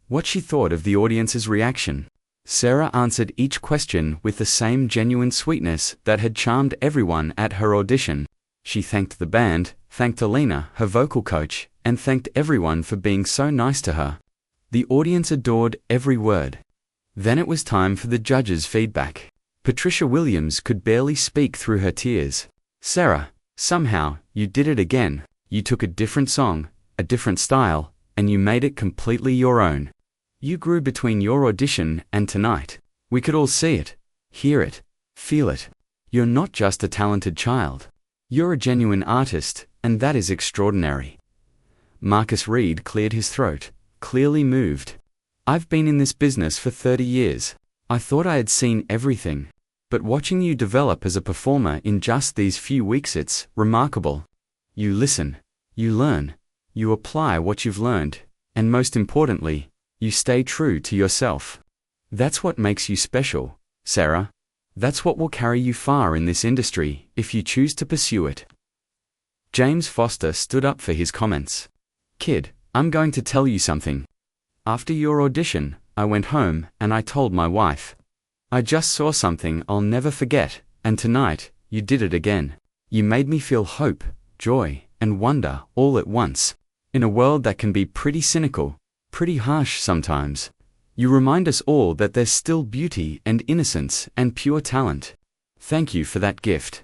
what she thought of the audience's reaction. Sarah answered each question with the same genuine sweetness that had charmed everyone at her audition. She thanked the band, thanked Alina, her vocal coach, and thanked everyone for being so nice to her. The audience adored every word. Then it was time for the judges' feedback. Patricia Williams could barely speak through her tears. Sarah, somehow, you did it again. You took a different song, a different style, and you made it completely your own. You grew between your audition and tonight. We could all see it, hear it, feel it. You're not just a talented child. You're a genuine artist, and that is extraordinary. Marcus Reed cleared his throat, clearly moved. I've been in this business for 30 years. I thought I had seen everything. But watching you develop as a performer in just these few weeks, it's remarkable. You listen, you learn, you apply what you've learned, and most importantly, you stay true to yourself. That's what makes you special, Sarah. That's what will carry you far in this industry if you choose to pursue it. James Foster stood up for his comments. Kid, I'm going to tell you something. After your audition, I went home and I told my wife. I just saw something I'll never forget, and tonight, you did it again. You made me feel hope, joy, and wonder all at once. In a world that can be pretty cynical, pretty harsh sometimes, you remind us all that there's still beauty and innocence and pure talent. Thank you for that gift.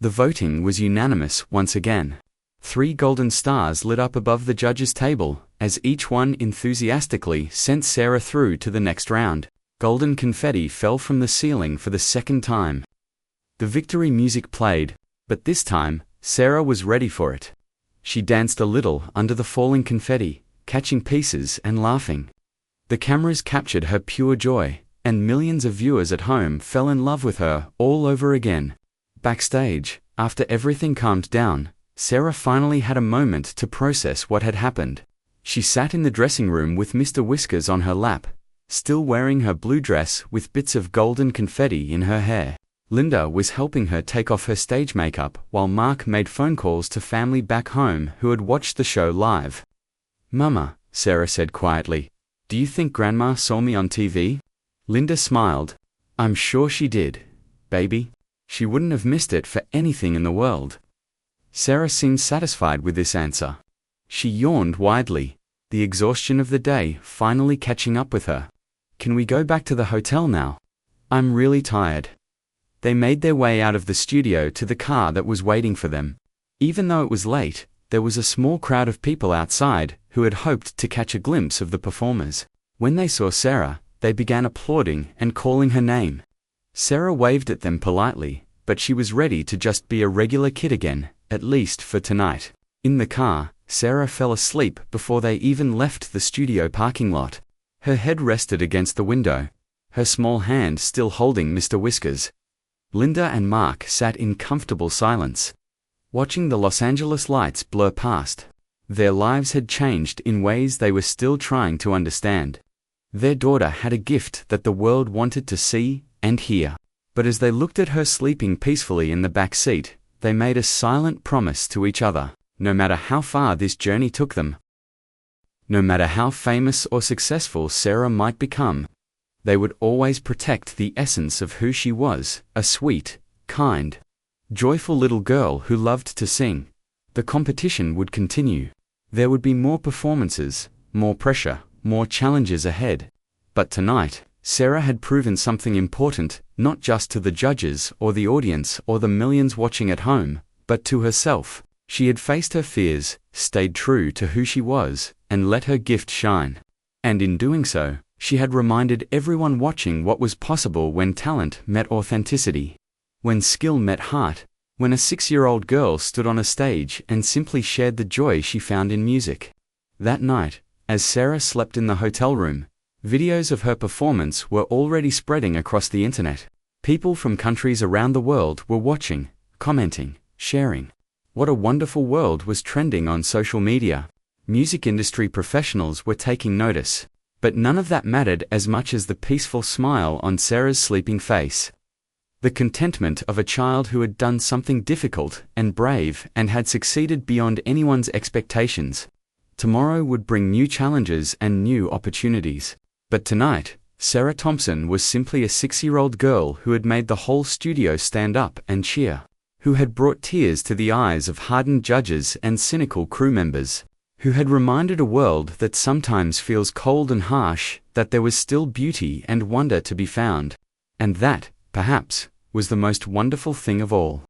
The voting was unanimous once again. 3 golden stars lit up above the judges' table, as each one enthusiastically sent Sarah through to the next round. Golden confetti fell from the ceiling for the second time. The victory music played, but this time, Sarah was ready for it. She danced a little under the falling confetti, catching pieces and laughing. The cameras captured her pure joy, and millions of viewers at home fell in love with her all over again. Backstage, after everything calmed down, Sarah finally had a moment to process what had happened. She sat in the dressing room with Mr. Whiskers on her lap, still wearing her blue dress with bits of golden confetti in her hair. Linda was helping her take off her stage makeup while Mark made phone calls to family back home who had watched the show live. Mama, Sarah said quietly, do you think Grandma saw me on TV? Linda smiled. I'm sure she did, baby. She wouldn't have missed it for anything in the world. Sarah seemed satisfied with this answer. She yawned widely, the exhaustion of the day finally catching up with her. Can we go back to the hotel now? I'm really tired. They made their way out of the studio to the car that was waiting for them. Even though it was late, there was a small crowd of people outside who had hoped to catch a glimpse of the performers. When they saw Sarah, they began applauding and calling her name. Sarah waved at them politely, but she was ready to just be a regular kid again, at least for tonight. In the car, Sarah fell asleep before they even left the studio parking lot. Her head rested against the window, her small hand still holding Mr. Whiskers. Linda and Mark sat in comfortable silence, watching the Los Angeles lights blur past. Their lives had changed in ways they were still trying to understand. Their daughter had a gift that the world wanted to see and hear. But as they looked at her sleeping peacefully in the back seat, they made a silent promise to each other. No matter how far this journey took them, no matter how famous or successful Sarah might become, they would always protect the essence of who she was, a sweet, kind, joyful little girl who loved to sing. The competition would continue. There would be more performances, more pressure, more challenges ahead. But tonight, Sarah had proven something important, not just to the judges or the audience or the millions watching at home, but to herself. She had faced her fears, stayed true to who she was, and let her gift shine. And in doing so, she had reminded everyone watching what was possible when talent met authenticity, when skill met heart, when a 6-year-old girl stood on a stage and simply shared the joy she found in music. That night, as Sarah slept in the hotel room, videos of her performance were already spreading across the internet. People from countries around the world were watching, commenting, sharing. What a wonderful world was trending on social media. Music industry professionals were taking notice. But none of that mattered as much as the peaceful smile on Sarah's sleeping face. The contentment of a child who had done something difficult and brave and had succeeded beyond anyone's expectations. Tomorrow would bring new challenges and new opportunities. But tonight, Sarah Thompson was simply a 6-year-old girl who had made the whole studio stand up and cheer, who had brought tears to the eyes of hardened judges and cynical crew members, who had reminded a world that sometimes feels cold and harsh that there was still beauty and wonder to be found. And that, perhaps, was the most wonderful thing of all.